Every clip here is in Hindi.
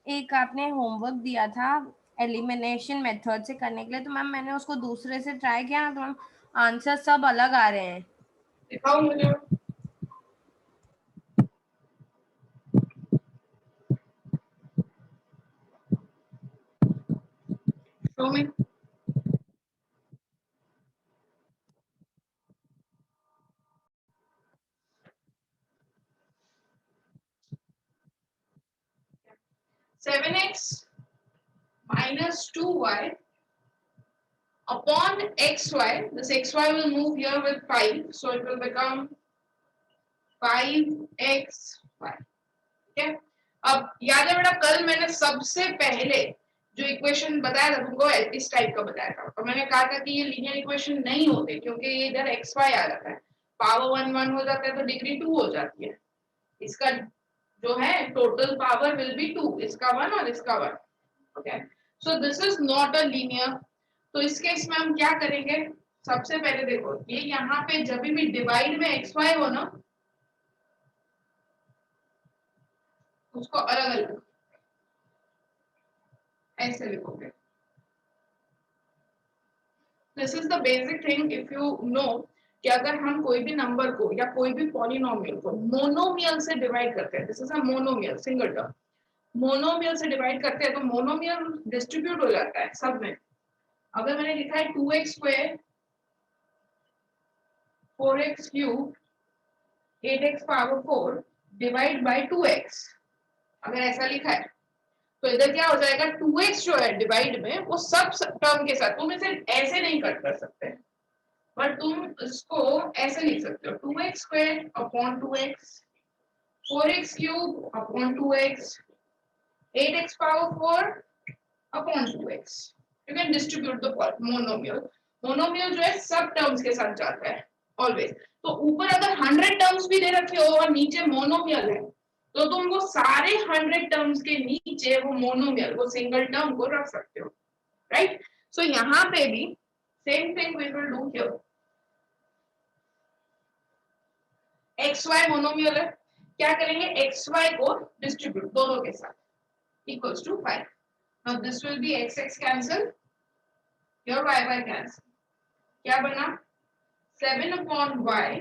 एक आपने होमवर्क दिया था एलिमिनेशन मेथड से करने के लिए, तो मैम मैंने उसको दूसरे से ट्राई किया ना, तो मैम आंसर सब अलग आ रहे हैं। दिखाओ मुझे। Show me. Seven x minus 2y upon xy. This xy will move here with 5, so it will become 5xy. ठीक है। अब याद है बेटा, कल मैंने सबसे पहले जो इक्वेशन बताया था तुमको इस टाइप का बताया था, और मैंने कहा था कि ये लीनियर इक्वेशन नहीं होते क्योंकि ये इधर एक्स वाई आ जाता है, पावर 1 1 हो जाता है तो डिग्री 2 हो जाती है। इसका जो है टोटल पावर विल बी 2, इसका 1 और इसका 1। Okay, so this is not a linear. तो इस केस में हम क्या करेंगे, सबसे पहले देखो ये यहाँ पे जब भी डिवाइड में एक्स वाई हो ना, उसको अलग अलग ऐसे लिखोगे। This is the basic thing. If you know कि अगर हम कोई भी नंबर को या कोई भी पॉलिनोमियल को मोनोमियल से डिवाइड करते हैं, this is a monomial single term, monomial से डिवाइड करते हैं तो मोनोमियल डिस्ट्रीब्यूट हो जाता है सब में। अगर मैंने लिखा है 2x square 4x cube 8x power 4 divide by 2x, अगर ऐसा लिखा है तो इधर क्या हो जाएगा, 2x जो है डिवाइड में वो सब टर्म के साथ, तुम इसे ऐसे नहीं कट कर सकते, पर तुम इसको ऐसे लिख सकते हो 2x square upon 2x 4x cube upon 2x 8x power 4 upon 2x। You can distribute the monomial. Monomial जो है सब टर्म्स के साथ जाता है ऑलवेज। तो ऊपर अगर 100 टर्म्स भी दे रखे हो और नीचे मोनोमियल है तो तुम वो सारे 100 टर्म्स के नीचे वो मोनोमियल वो सिंगल टर्म को रख सकते हो, राइट। सो यहाँ पे भी same thing we will do here. X y monomial है, क्या करेंगे एक्स वाई को डिस्ट्रीब्यूट दोनों के साथ equals to 5। Now this will be x x cancel, your y y cancel, क्या बना 7 upon y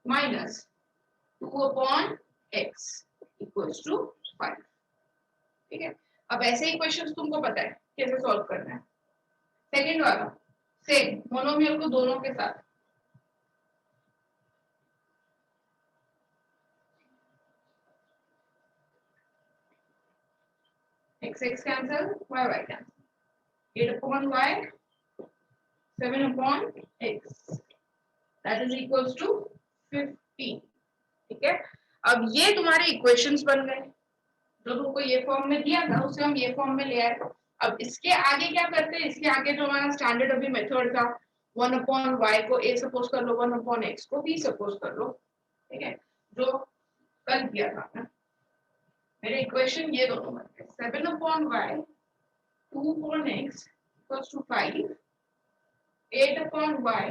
minus 2 upon x equals to 5। ठीक है, अब ऐसे ही क्वेश्चंस तुमको पता है कैसे सॉल्व करना है। सेकंड वाला सेम मोनोमियल को दोनों के साथ, x x cancel y y cancel 8 upon y 7 upon x that is equals to 15। ठीक है, अब ये तुम्हारे इक्वेशंस बन गए, जो तुमको ये फॉर्म में दिया था उसे हम ये फॉर्म में ले आए। अब इसके आगे क्या करते हैं, इसके आगे जो हमारा स्टैंडर्ड अभी मेथड था 1 अपॉन y को a सपोज कर लो 1 अपॉन x को b सपोज कर लो, ठीक है, जो कल किया था ना। मेरे इक्वेशन ये दोनों बन गए 7 upon y 2 upon x equals to 5 8 upon y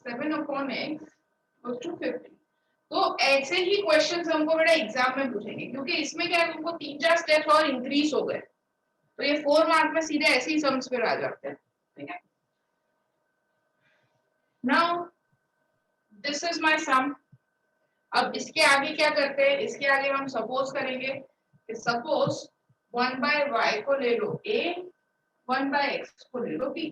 7 upon x equals to 50। तो ऐसे ही क्वेश्चंस हमको बेटा एग्जाम में पूछेंगे क्योंकि इसमें क्या है तुमको 3 4 स्टेप्स और इंक्रीज हो गए, तो ये 4 मार्क में सीधे ऐसे ही सम्स पे आ जाते हैं। ठीक है, नाउ दिस इज माय सम। अब इसके आगे क्या करते हैं, इसके आगे हम सपोज करेंगे कि सपोज 1 बाय y को ले लो a 1 बाय x को ले लो b,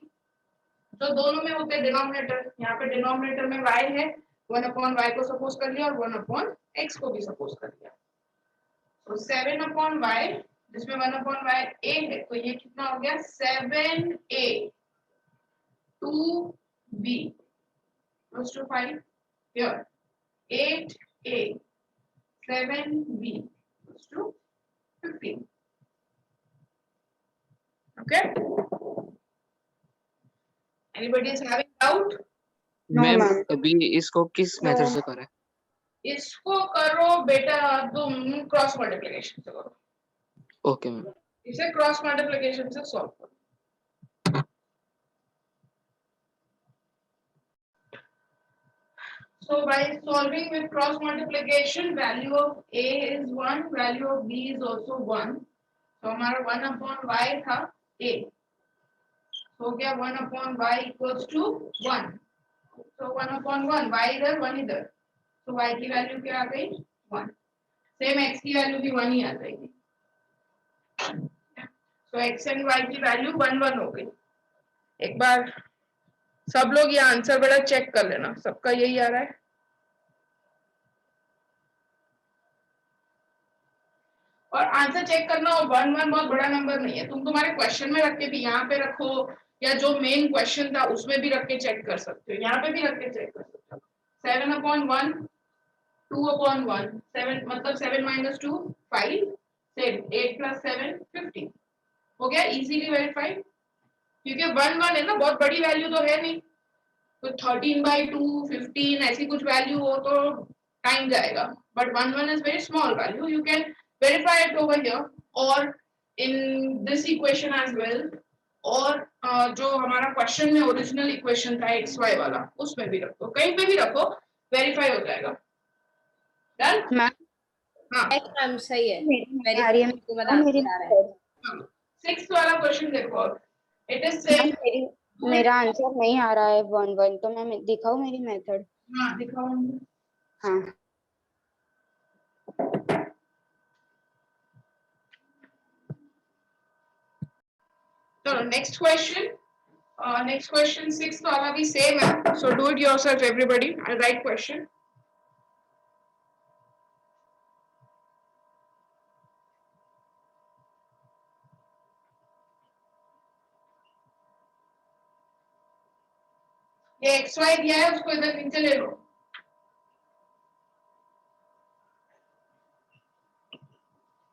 जो दोनों में होते हैं डिनोमिनेटर, यहाँ पे डिनोमिनेटर में y है 1 अपॉन y को सपोज कर लिया और 1 अपॉन x को भी सपोज कर लिया। तो 7 अपॉन y जिसमें 1 अपॉन y a है तो ये कितना हो गया 7a 2b close to 5 here 8a 7b close to 15। okay, anybody is having doubt? No, ma'am ma'am. अभी इसको किस No. मेथड से करें? इसको करो बेटा तुम क्रॉस मल्टीप्लिकेशन से करो, ओके मैम। इसे क्रॉस मल्टीप्लिकेशन से सॉल्व करो। So by solving with cross multiplication, value of a is 1, value of b is also 1, तो हमारा 1/y था a, हो गया 1/y इक्वल्स टू 1, तो 1/1, y इधर 1 इधर, तो y की वैल्यू क्या आ गई 1, सेम x की वैल्यू भी 1 ही आ जाएगी, तो x एंड y की वैल्यू 1 1 हो गई। एक बार सब लोग ये आंसर बड़ा चेक कर लेना, सबका यही आ रहा है। और आंसर चेक करना, और 1 1 बहुत बड़ा नंबर नहीं है, तुम तुम्हारे क्वेश्चन में रख के भी यहाँ पे रखो, या जो मेन क्वेश्चन था उसमें भी रख के चेक कर सकते हो, यहाँ पे भी रख के चेक कर सकते हो। 7/1, 2/1, 7 मतलब 7 - 2 5, 8 + 7 15, हो गया इजीली वेरीफाइड, क्योंकि 1 1 है ना, बहुत बड़ी वैल्यू तो है नहीं, तो 13/2 15 ऐसी कुछ वैल्यू हो तो टाइम जाएगा, but 1 1 is very small value, you can verify it over here or in this equation as well, और जो हमारा क्वेश्चन में ओरिजिनल इक्वेशन था xy वाला उसमें भी रखो, कहीं पे भी रखो, वेरीफाई हो जाएगा। डन मैम हाँ मैम सही है, आ रही है उसके बाद आंसर आ रहा है। 6th वाला क्वेश्चन देखो, इट इज सेम, मेरा आंसर नहीं आ रहा है 1 1, तो मैं दिखाऊं मेरी मेथड? हाँ दिखाओ। हाँ चलो next question, next question 6th वाला भी सेम है, so do it yourself everybody, I right question. ये xy दिया है, उसको इधर नीचे ले लो,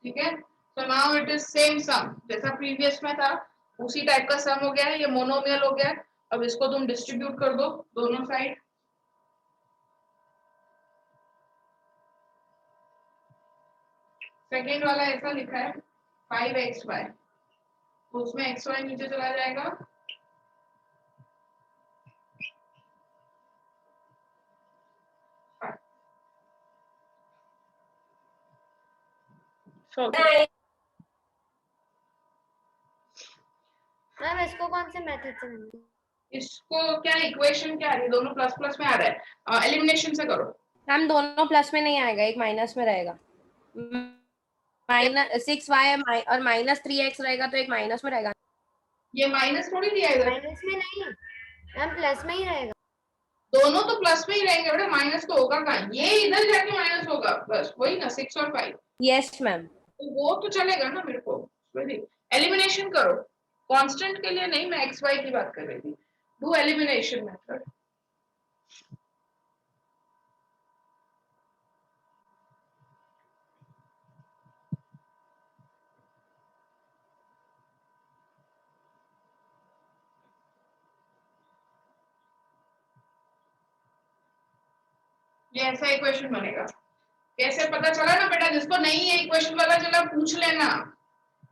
ठीक है। So now it is same sum, जैसा प्रीवियस में था उसी टाइप का सम हो गया है, ये मोनोमियल हो गया है। अब इसको तुम डिस्ट्रीब्यूट कर दो दोनों साइड, सेकेंड वाला ऐसा लिखा है 5xy, तो उसमें xy नीचे चला जाएगा, मैम इसको कौन से मेथड से मिलेगा? इसको क्या इक्वेशन क्या है, दोनों प्लस प्लस में आ रहा है, एलिमिनेशन से करो। मैम दोनों प्लस में नहीं आएगा, एक माइनस में रहेगा, -6y और -3x रहेगा, तो एक माइनस में रहेगा। ये माइनस थोड़ी दिया इधर, माइनस में नहीं मैम, प्लस में ही रहेगा। दोनों तो प्लस में ही रहेंगे बेटा, माइनस तो होगा कहाँ, ये इधर जाके माइनस होगा, बस वही ना 6 और 5, यस मैम। तो वो तो चलेगा ना मेरे को। एलिमिनेशन करो, कांस्टेंट के लिए नहीं, मैं एक्स वाई की बात कर रही थी, डू एलिमिनेशन मेथड। ये ऐसा इक्वेशन बनेगा, कैसे पता चला ना बेटा, जिसको नहीं है इक्वेशन वाला चला पूछ लेना,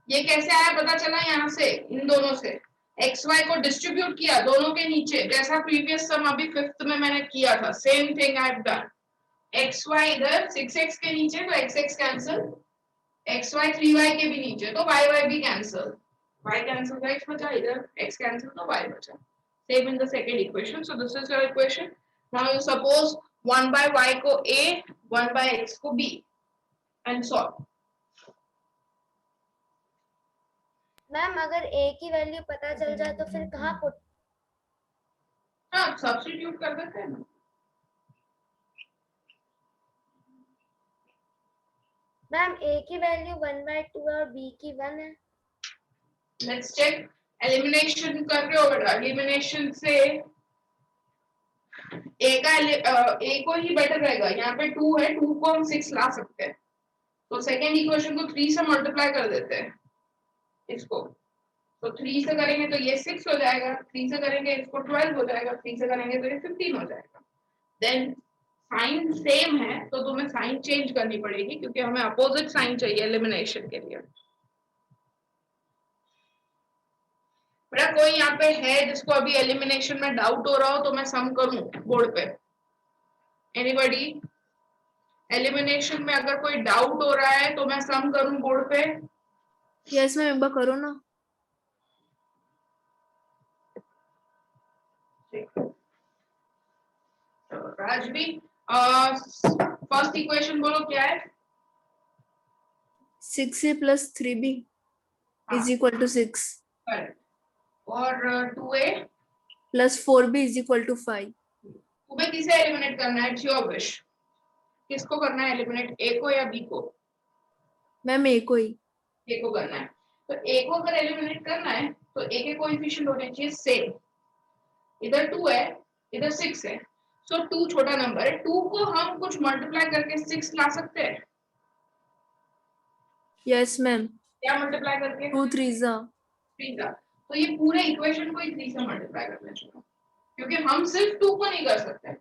ये कैसे आया पता चला, यहाँ से इन दोनों से एक्स वाई को डिस्ट्रीब्यूट किया दोनों के नीचे, जैसा प्रीवियस सम अभी 5th में मैंने किया था, same thing I have done. X y इधर 6x के नीचे तो x cancel, x Y 3y के भी नीचे तो y भी कैंसिल, y कैंसिल तो x बचा, इधर x कैंसिल तो y बचा, same in the second equation. So this is your equation. Now you suppose 1/y को a, 1/x को b एंड सॉल्व। मैम अगर a की वैल्यू पता चल जाए तो फिर कहाँ पुट? हाँ सब्स्टिट्यूट कर देते हैं ना। मैम a की वैल्यू 1/2 और b की 1 है। लेट्स चेक, एलिमिनेशन कर रहे हो बेटा, एलिमिनेशन से a को ही बेटर रहेगा, यहाँ पे 2 है, 2 को हम 6 ला सकते हैं, तो सेकेंड इक्वेशन को 3 से मल्टीप्लाई कर देते हैं इसको, तो 3 से करेंगे तो ये 6 हो जाएगा, 3 से करेंगे इसको 12 हो जाएगा, 3 से करेंगे तो ये 15 हो जाएगा। देन साइन सेम है तो तुम्हें साइन चेंज करनी पड़ेगी, क्योंकि हमें अपोजिट साइन चाहिए एलिमिनेशन के लिए। बेटा कोई यहाँ पे है जिसको अभी एलिमिनेशन में डाउट हो रहा हो तो मैं सम करूं बोर्ड पे? एनीबॉडी? एलिमिनेशन में अगर कोई डाउट हो रहा है तो मैं सम करूं बोर्ड पे? यस मैम एक बार करो ना। राजवी फर्स्ट इक्वेशन बोलो क्या है? 6a + 3b हाँ, = 6 करेक्ट। और 2a + 4b = 5। तुम्हें किसे एलिमिनेट करना है? It's your wish. किसको करना है एलिमिनेट, ए को या बी को? मैम a को ही। ए को करना है। तो ए को अगर एलिमिनेट करना है तो ए के कोएफिशिएंट होने चाहिए सेम। इधर 2 है, इधर 6 है, सो 2 छोटा नंबर है, 2 को हम कुछ मल्टीप्लाई करके 6 ला सकते हैं। Yes ma'am. क्या मल्टीप्लाई करके? 2 3s 3 का। तो ये पूरे इक्वेशन को ही 3 से मल्टीप्लाई करना चाहिए, क्योंकि हम सिर्फ 2 को नहीं कर सकते,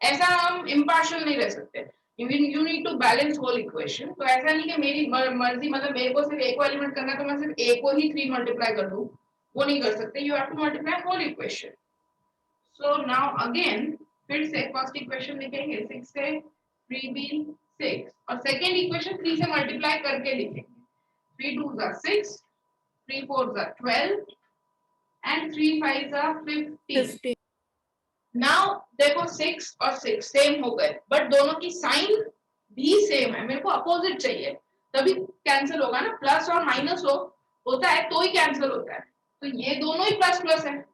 ऐसा हम इम्पार्शियल नहीं रह सकते। You need to balance whole equation. तो ऐसा नहीं कि मेरी मर्जी, मतलब मेरे को सिर्फ ए को एलिमिनेट करना है तो मैं सिर्फ ए को ही 3 मल्टीप्लाई कर दूं, वो नहीं कर सकते। You have to multiply whole equation. So now again फिर से फर्स्ट इक्वेशन लिखेंगे 6 से 3b 6, और सेकंड इक्वेशन 3 से मल्टीप्लाई करके लिखेंगे। 3 2s are 6, 3 4s are 12 and 3 5s are 15. 15। Now देखो 6 और 6 सेम हो गए, बट दोनों की साइन भी सेम है। मेरे को अपोजिट चाहिए, तभी कैंसिल होगा ना। प्लस और माइनस होता है तो ही कैंसिल होता है। तो ये दोनों ही प्लस प्लस है,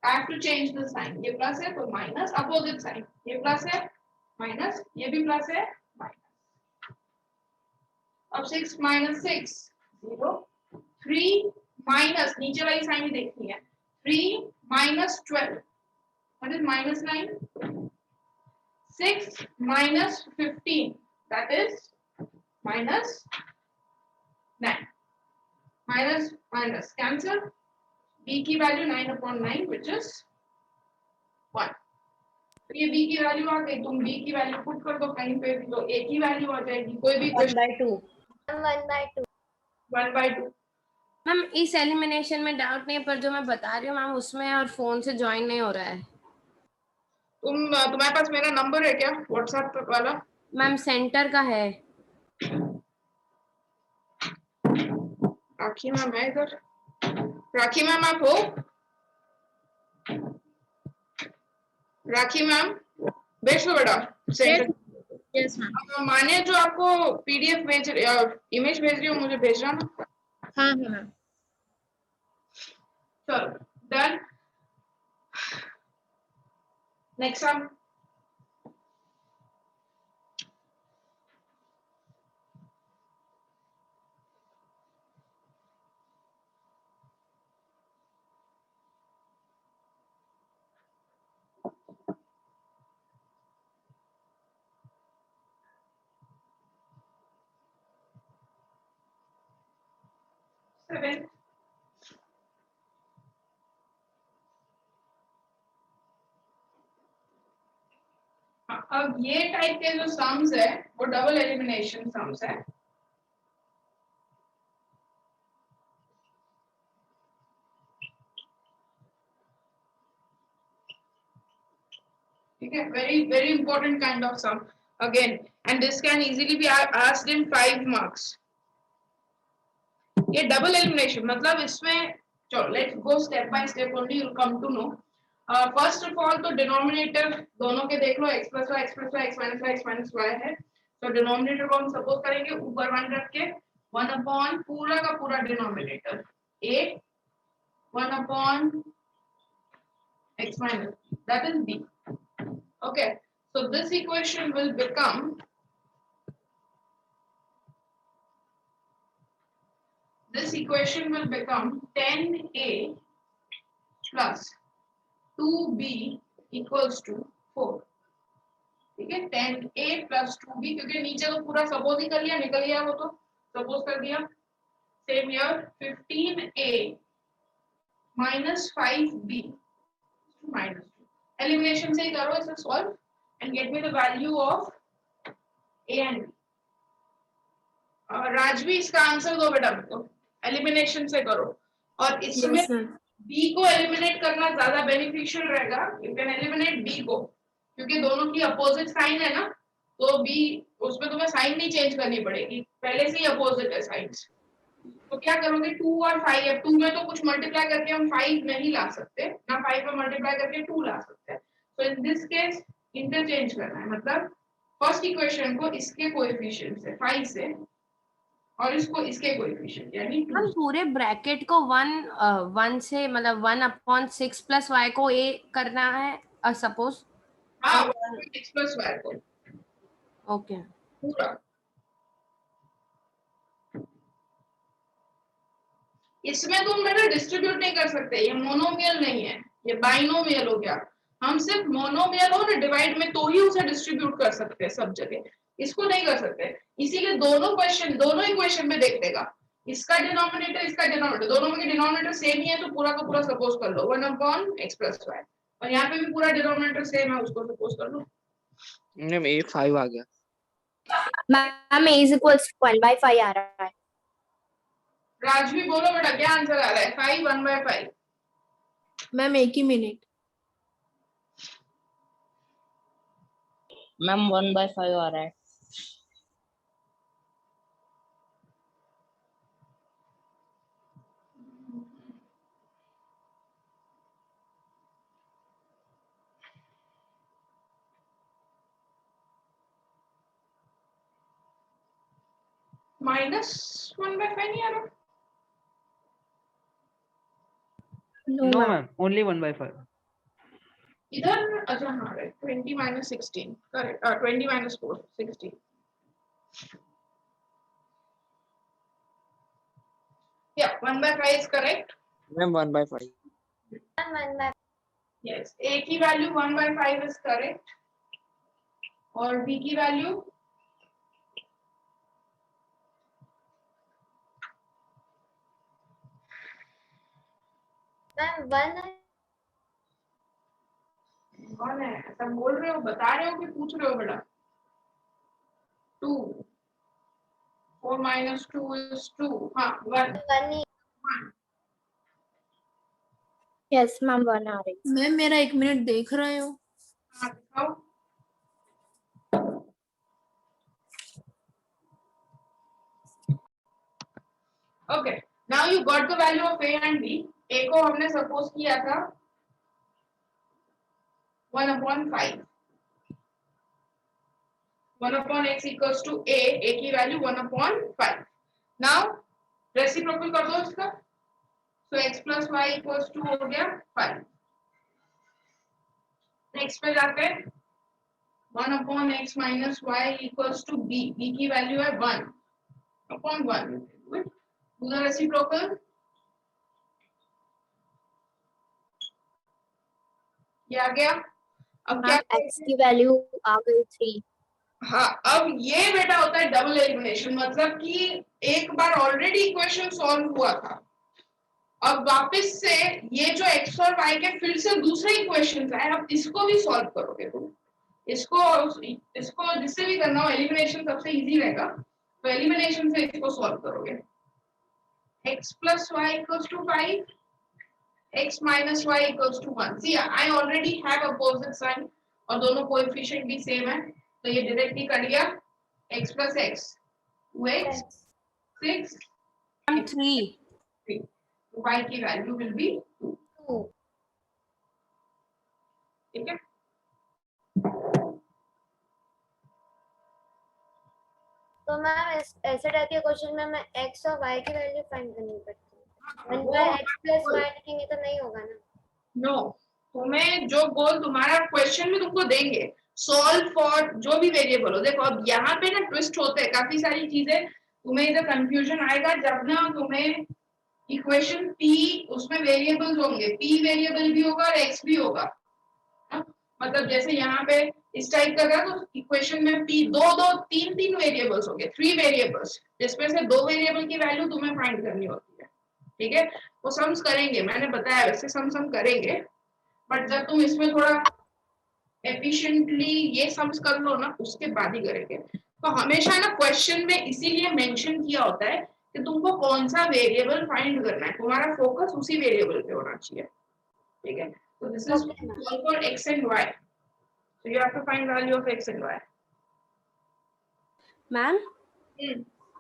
I have to change the sign. ये प्लस है तो माइनस, अपोजिट साइन। ये प्लस है माइनस, ये भी प्लस है माइनस। अब 6 - 6 0, 3 माइनस, नीचे वाली साइन ही देखनी है, 3 - 12 that is -9, 6 - 15 that is -9, minus minus cancel, b की वैल्यू 9/9 which is 1। तो ये b की वैल्यू आ गई, तुम b की वैल्यू पुट कर दो कहीं पे भी, तो a की वैल्यू आ जाएगी। कोई भी 1/2। 1/2। 1/2। मैम इस एलिमिनेशन में डाउट नहीं है, पर जो मैं बता रही हूँ मैम उसमें और फोन से ज्वाइन नहीं हो रहा है। तुम्हारे पास मेरा नंबर है क्या व्हाट्सएप वाला? मैम सेंटर का है। राखी मैम है इधर? राखी मैम आप हो? राखी मैम भेज दो बेटा सेंटर। Yes ma'am. माने जो आपको पीडीएफ भेज इमेज भेज रही हो मुझे भेजना ना। हाँ मैम। चलो डन। Next sum. अब ये टाइप के जो सम्स है वो डबल एलिमिनेशन सम्स है। ठीक है, very very important kind of sum again, and this can easily be asked in 5 marks. ये डबल एलिमिनेशन मतलब इसमें, चलो let's go step by step, only you come to know. First of all तो डिनोमिनेटर दोनों के देख लो, x + y, x + y, x - y, x - y है। तो डिनोमिनेटर को हम सपोज करेंगे ऊपर 1 रख के 1 पूरा का पूरा denominator a 1 x - that is b। okay, so this equation will become this equation will become 10a plus 2b equals to 4। ठीक है, 10a plus 2b, क्योंकि नीचे तो पूरा सपोज ही कर लिया, निकल गया वो तो सपोज कर दिया। Same here 15a minus 5b minus 2। Elimination से ही करो इसे solve and get me the value of a and b। Rajvi इसका आंसर दो बेटा, तो एलिमिनेशन से करो, और इसमें यस मैम। b को एलिमिनेट करना ज्यादा बेनिफिशियल रहेगा। यू कैन एलिमिनेट b को, क्योंकि दोनों की अपोजिट साइन है ना, तो b उसमें तुम्हें साइन नहीं चेंज करनी पड़ेगी, पहले से ही अपोजिट है साइंस। तो क्या करोगे 2 और 5 है, 2 में तो कुछ मल्टीप्लाई करके हम 5 नहीं ला सकते ना, 5 में मल्टीप्लाई करके 2 ला सकते हैं। तो इन दिस केस इंटरचेंज करना है, मतलब फर्स्ट इक्वेशन को इसके कोएफिशिएंट से 5 से और इसको इसके कोएफिशिएंट यानी 2 हम पूरे ब्रैकेट को 1 से मतलब 1/6 प्लस y को a करना है सपोज। हाँ 1/6 प्लस y को ओके पूरा। इसमें तुम बेटा डिस्ट्रीब्यूट नहीं कर सकते, ये मोनोमियल नहीं है, ये बाइनोमियल हो गया। हम सिर्फ मोनोमियल हो ना डिवाइड में तो ही उसे डिस्ट्रीब्यूट कर सकते हैं सब जगह, इसको नहीं कर सकते। इसीलिए दोनों क्वेश्चन दोनों इक्वेशन में देख लेगा, इसका डिनोमिनेटर इसका डिनोमिनेटर, दोनों में डिनोमिनेटर सेम ही है तो पूरा का पूरा सपोज कर लो 1/x + y, और यहाँ पे भी पूरा डिनोमिनेटर सेम है उसको सपोज कर लो। मैम ये 5 आ गया। मैम a = 1/5 आ रहा है। राजवी बोलो बेटा क्या आंसर आ रहा है? 5 1/5। मैम एक ही मिनट। मैम 1/5 आ रहा है। -1/5 नहीं आ रहा? No, ma'am. Only 1/5. इधर अच्छा हाँ right 20 - 16 correct 20 - 4 16 yeah 1/5 is correct। Ma'am 1/5। yes a की वैल्यू 1/5 is correct और b की वैल्यू मैम 1 है। कौन है ऐसा बोल रहे हो, बता रहे हो कि पूछ रहे हो बेटा? 2 4 - 2 is 2 हाँ 1 1 ही। यस मैम 1 आ रही। मैम मेरा 1 मिनट देख रहे हो? हाँ दिखाओ। Okay, now you got the value of a and b। a को हमने सपोज किया था 1/5 1/x equals to a की वैल्यू 1/5। now रेसिप्रोकल कर दो इसका, so x + y equals to हो गया 5। नेक्स्ट पे जाते हैं 1/x - y equals to b की वैल्यू है 1/1। do the reciprocal, ये आ गया। अब क्या x की वैल्यू आ गई 3। हाँ अब ये बेटा होता है डबल एलिमिनेशन, मतलब कि एक बार ऑलरेडी इक्वेशन सॉल्व हुआ था, अब वापस से ये जो x और y के फिर से दूसरे इक्वेशन आए, अब इसको भी सॉल्व करोगे तुम, इसको जिससे भी करना हो एलिमिनेशन सबसे इजी रहेगा, तो एलिमिनेशन से इसको सॉल्व करोगे। x + y = 5 x - y = 1। see I already have opposite sign और दोनों कोएफिशिएंट भी सेम है, तो ये डायरेक्टली कट गया। x + x 2x 6 3 3 y की वैल्यू विल बी 2। ठीक है तो मैम ऐसे टाइप के क्वेश्चन में मैं x और y की वैल्यू फाइंड करनी पड़ती है। 1/x + y लिखेंगे तो नहीं होगा ना? नो तुम्हें जो गोल तुम्हारा क्वेश्चन में तुमको देंगे सॉल्व फॉर जो भी वेरिएबल हो। देखो अब यहाँ पे ना ट्विस्ट होते हैं काफी सारी चीजें, तुम्हें इधर कंफ्यूजन आएगा जब ना तुम्हें इक्वेशन p उसमें वेरिएबल्स होंगे, p वेरिएबल भी होगा और x भी होगा। मतलब जैसे यहाँ पे इस टाइप का था तो इक्वेशन में p 3 वेरिएबल्स होंगे, 3 वेरिएबल्स, जिसमें से 2 वेरिएबल की वैल्यू तुम्हें फाइंड करनी होती है। ठीक है वो सम्स करेंगे, मैंने बताया वैसे सम करेंगे, बट जब तुम इसमें थोड़ा एफिशिएंटली ये सम्स कर लो ना उसके बाद ही करेंगे। तो हमेशा ना क्वेश्चन में इसीलिए मेंशन किया होता है कि तुमको कौन सा वेरिएबल फाइंड करना है, तुम्हारा फोकस उसी वेरिएबल पे होना चाहिए। ठीक है तो this is for x and y, so you have to find value of x and y। Ma'am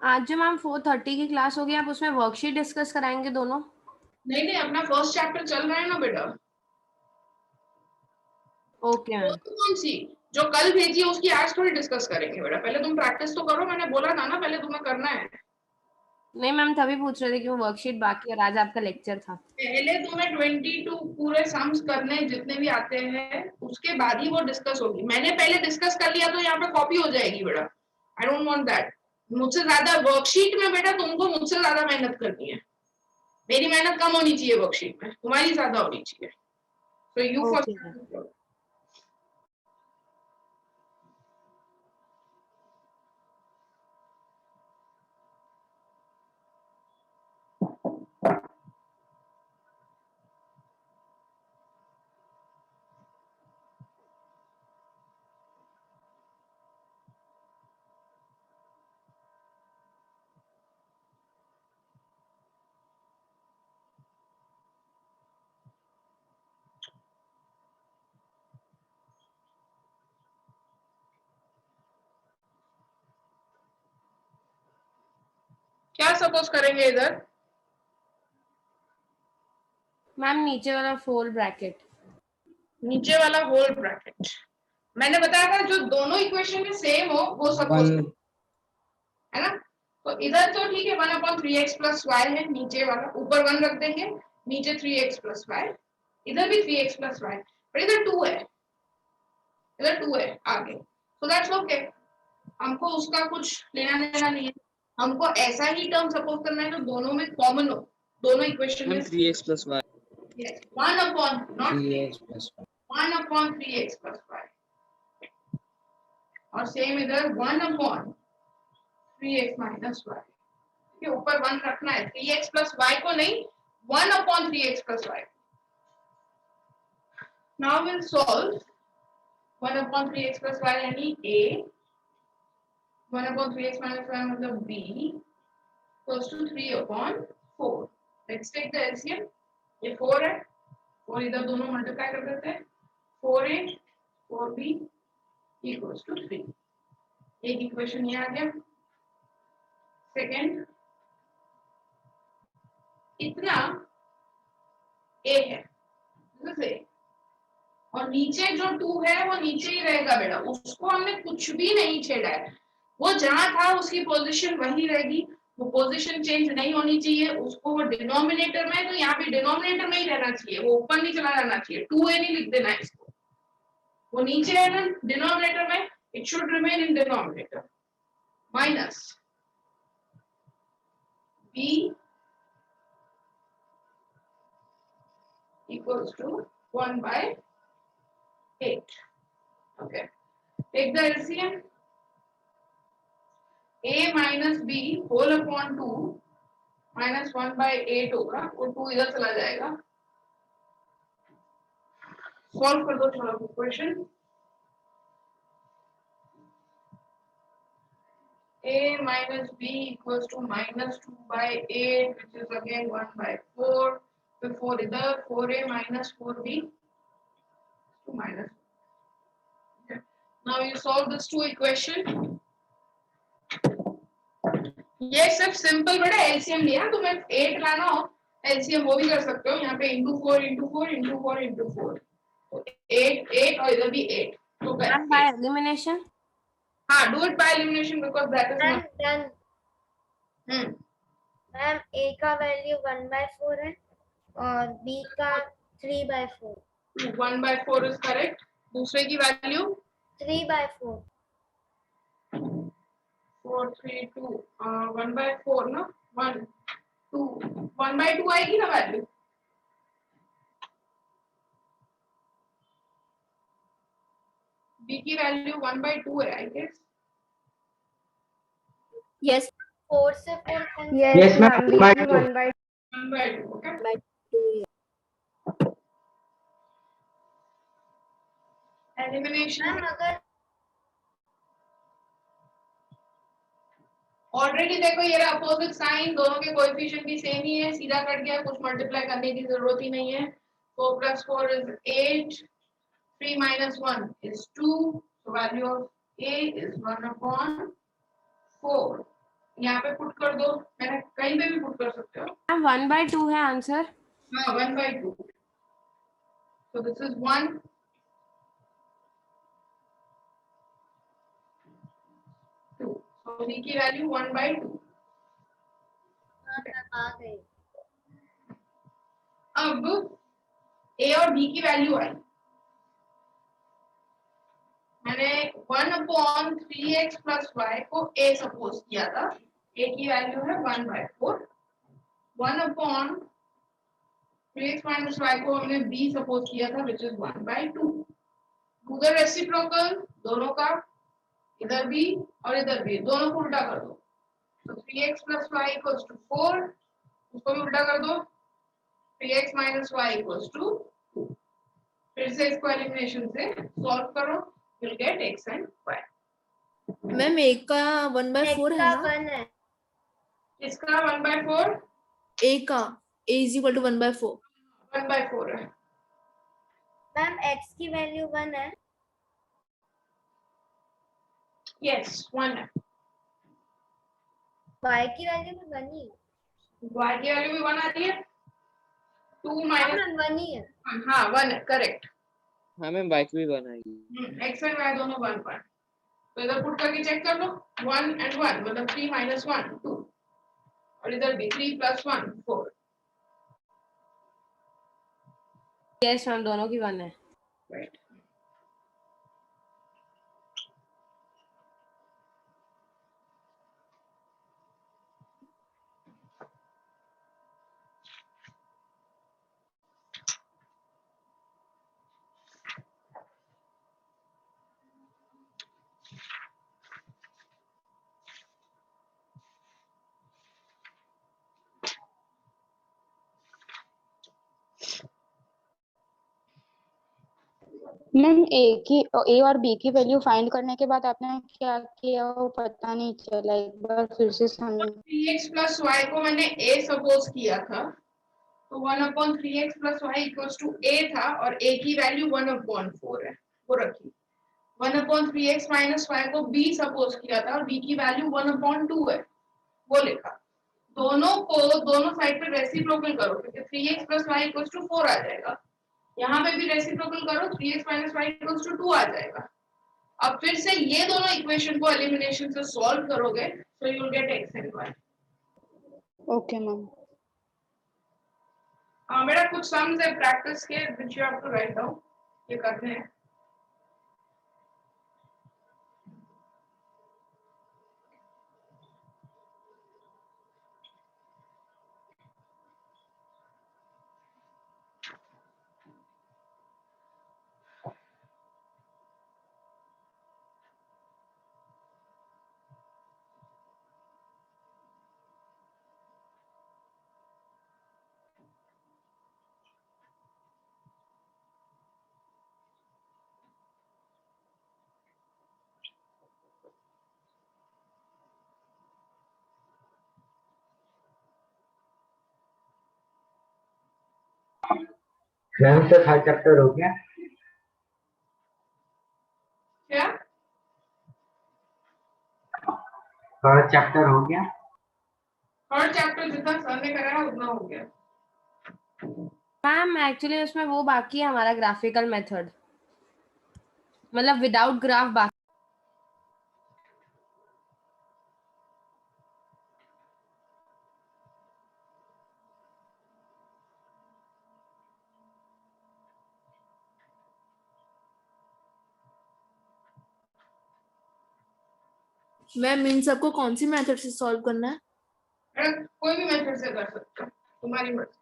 आज जो मैम 4:30 की क्लास होगी, आप उसमें वर्कशीट डिस्कस कराएंगे दोनों? नहीं नहीं, अपना फर्स्ट चैप्टर चल रहा है ना बेटा। Okay ma'am. कौन सी जो कल भेजी है उसकी आज थोड़ी डिस्कस करेंगे बेटा, पहले तुम प्रैक्टिस तो करो, मैंने बोला था ना पहले तुम्हें करना है। नहीं मैम, तभी पूछ रहे थे कि वो वर्कशीट बाकी और आज आपका लेक्चर था। पहले तुम्हें 22 पूरे सम्स करने जितने भी आते हैं, उसके बाद ही वो डिस्कस होगी। मैंने पहले डिस्कस कर लिया तो यहाँ पे कॉपी हो जाएगी बेटा, आई डोंट वांट दैट। मुझसे ज्यादा वर्कशीट में बेटा तुमको मुझसे ज्यादा मेहनत करनी है, मेरी मेहनत कम होनी चाहिए वर्कशीट में, तुम्हारी ज्यादा होनी चाहिए। So you okay ma'am. first. क्या सपोज करेंगे इधर? मैम नीचे वाला फोर ब्रैकेट। नीचे वाला होल ब्रैकेट मैंने बताया था, जो दोनों इक्वेशन में सेम हो वो सपोज है ना। तो इधर तो ठीक है, 1/3x + y है नीचे वाला, ऊपर 1 रख देंगे, नीचे 3x + y, इधर भी 3x + y, पर इधर 2 है, इधर 2 है आगे। सो दैट्स ओके, हमको उसका कुछ लेना देना नहीं है, हमको ऐसा ही टर्म सपोज करना है जो दोनों में कॉमन हो, दोनों इक्वेशन में 3x + y 1 upon not 3x + y 1/3x + y, और सेम इधर 1/3x - y के ऊपर 1 रखना है, 3x + y को नहीं, 1/3x + y। Now we'll solve 1/3x + y यानी a, 1/3x - y मतलब b equals to 3/4। Let's take the LCM, ये 4 है, और इधर दोनों मल्टीप्लाई कर देते हैं, 4a 4b equals to 3। एक इक्वेशन ये आ गया। सेकेंड, इतना a है, और नीचे जो 2 है वो नीचे ही रहेगा बेटा, उसको हमने कुछ भी नहीं छेड़ा है, वो जहां था उसकी पोजीशन वही रहेगी, वो पोजीशन चेंज नहीं होनी चाहिए। उसको वो डिनोमिनेटर में, तो यहाँ पे डिनोमिनेटर में ही रहना चाहिए, वो ऊपर नहीं चला जाना चाहिए, 2a नहीं लिख देना इसको, वो नीचे है ना डिनोमिनेटर में, it should remain in denominator, minus b equals to 1/8। Okay, take the LCM, a minus b whole upon 2 minus 1/8 होगा, और 2 इधर चला जाएगा। सॉल्व कर दो चलो equation, a minus b equals to -2/8 which is again 1/4, फिर 4 इधर, 4a minus 4b to minus। Okay. Now you solve this two equation। ये सिर्फ सिंपल बेटा एलसीएम लिया, तुम्हें 8 लाना हो एलसीएम वो भी कर सकते हो, यहाँ पे × 4 × 4 × 4 × 4, तो 8 8 और इधर भी 8, तो मैम बाय एलिमिनेशन। हाँ, do it by elimination because that is not done. Ma'am a का वैल्यू 1/4 है और b का 3/4। 1/4 is correct। दूसरे की वैल्यू 3/4। 4 3 2 1/4 ना, 1 2 1/2 आएगी ना वैल्यू, b की वैल्यू 1/2 है आई गेस। यस 4 से 4 Yes, ma'am. 1/2. 1/2 okay. By 2। Elimination ma'am अगर ऑलरेडी देखो ये रहा अपोजिट साइन, दोनों के कोएफिशिएंट भी सेम ही है, सीधा कट गया, कुछ मल्टीप्लाई करने की जरूरत ही नहीं है। 4 + 4 is 8, 3 - 1 is 2, so value of a is 1/4 यहाँ पे पुट कर दो, मैंने कहीं पे भी पुट कर सकते हो। 1/2 है आंसर। हाँ 1/2, so this is 1, 2, so v की वैल्यू 1/2। हाँ मैम आ गई। अब a और b की वैल्यू आई, मैंने 1/3x + y को a सपोज किया था, a की वैल्यू है 1/4, 1/3x - y को हमने b सपोज किया था विच इज 1/2। उधर रेसिप्रोकल दोनों का, इधर भी और इधर भी, दोनों को उल्टा कर दो, तो 3x + y = 4, उसको भी उल्टा कर दो, 3x - y = 2। फिर से इसको एलिमिनेशन से सॉल्व करो, you'll get x and y। Ma'am एक का 1/4 x है का ना? 1 है। इसका 1/4, a का a = 1/4। 1/4 है। मैम x की वैल्यू 1 है। यस 1 है। y की वैल्यू भी 1 ही है। y की वैल्यू भी 1 आती है, 2 हाँ - मैम 1 ही है। हाँ 1 है, करेक्ट। हाँ मैम बाइक भी बनाएगी। x और y दोनों 1 पर, तो इधर पुट करके चेक कर लो, 1 and 1 मतलब 3 - 1 2, और इधर भी 3 + 1 4। यस मैम, दोनों की 1 है। राइट, मैम ए और बी की वैल्यू फाइंड करने के बाद आपने क्या किया वो पता नहीं चला, एक बार फिर से समझ। 3x + y को मैंने a सपोज किया था, तो 1/3x + y = a था, और a की वैल्यू 1/4 है, वो रखी। 1/3x - y को b सपोज किया था, और b की वैल्यू 1/2 है, वो लिखा। दोनों को दोनों साइड पे रेसिप्रोकल करो, क्योंकि 3x + y = 4 आ जाएगा। यहाँ पे भी रेसिप्रोकल करो, 3x - y = 2 आ जाएगा। अब फिर से ये दोनों इक्वेशन को एलिमिनेशन से सॉल्व करोगे, so you will get x and y। Okay ma'am. मेरा कुछ सम्स है प्रैक्टिस के, which you have to write down, ये करने हैं। मैम से हर चैप्टर हो गया? क्या हर चैप्टर हो गया? हर चैप्टर जितना सर ने कराया उतना हो गया। मैम एक्चुअली उसमें वो बाकी है हमारा ग्राफिकल मेथड, मतलब विदाउट ग्राफ बाकी। मैम इन सबको कौन सी मेथड से सॉल्व करना है? कोई भी मेथड से कर सकते हो, तुम्हारी मर्जी,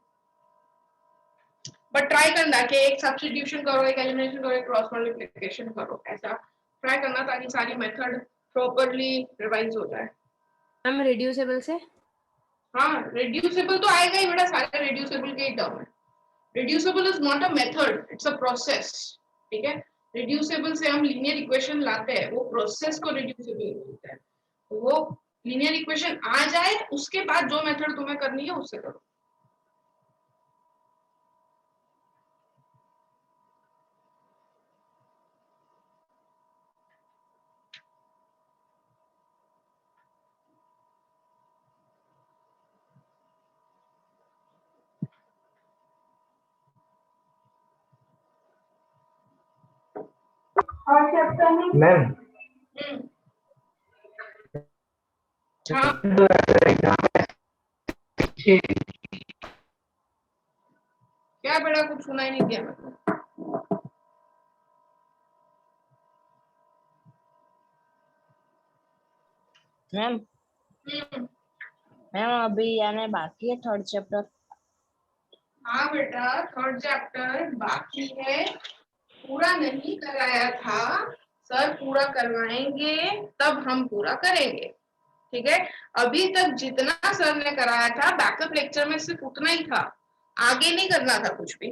बट ट्राई करना कि एक सब्स्टिट्यूशन करो, एक एलिमिनेशन करो, एक क्रॉस मल्टीप्लिकेशन करो, ऐसा ट्राई करना ताकि सारी मेथड प्रॉपर्ली रिवाइज हो जाए। मैम रिड्यूसेबल से? हाँ रिड्यूसेबल तो आएगा ही बेटा, सारे रिड्यूसेबल के ही टर्म है। Reducible is not a method, it's a process, ठीक है। रिड्यूसेबल से हम लीनियर इक्वेशन लाते हैं, वो प्रोसेस को रिड्यूसेबल बोलते हैं। वो लीनियर इक्वेशन आ जाए उसके बाद जो मेथड तुम्हें करनी है उससे करो। मैम हाँ क्या बेटा, कुछ सुना ही नहीं दिया मेरे को। मैम मैम अभी यानी बाकी है थर्ड चैप्टर। हाँ बेटा, थर्ड चैप्टर बाकी है, पूरा नहीं कराया था। सर पूरा करवाएंगे तब हम पूरा करेंगे, ठीक है। अभी तक जितना सर ने कराया था बैकअप लेक्चर में सिर्फ उतना ही था, आगे नहीं करना था कुछ भी।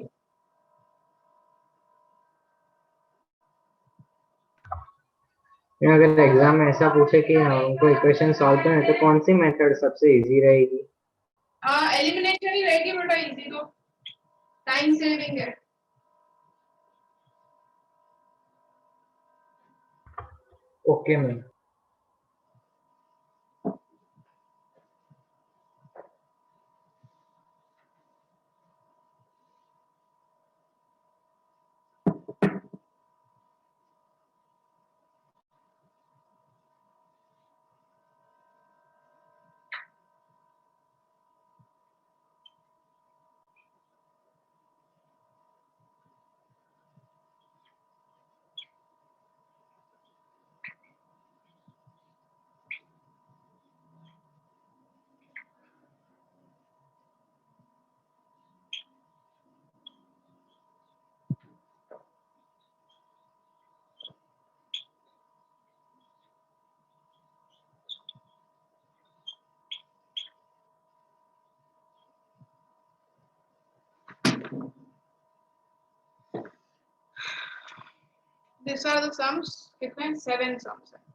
अगर एग्जाम में ऐसा पूछे कि हमको इक्वेशन सॉल्व करना है तो कौन सी मेथड सबसे इजी रहेगी? एलिमिनेशन ही रहेगी बेटा, इजी तो टाइम सेविंग है। Okay ma'am. These are the sums, कितने 7 sums है।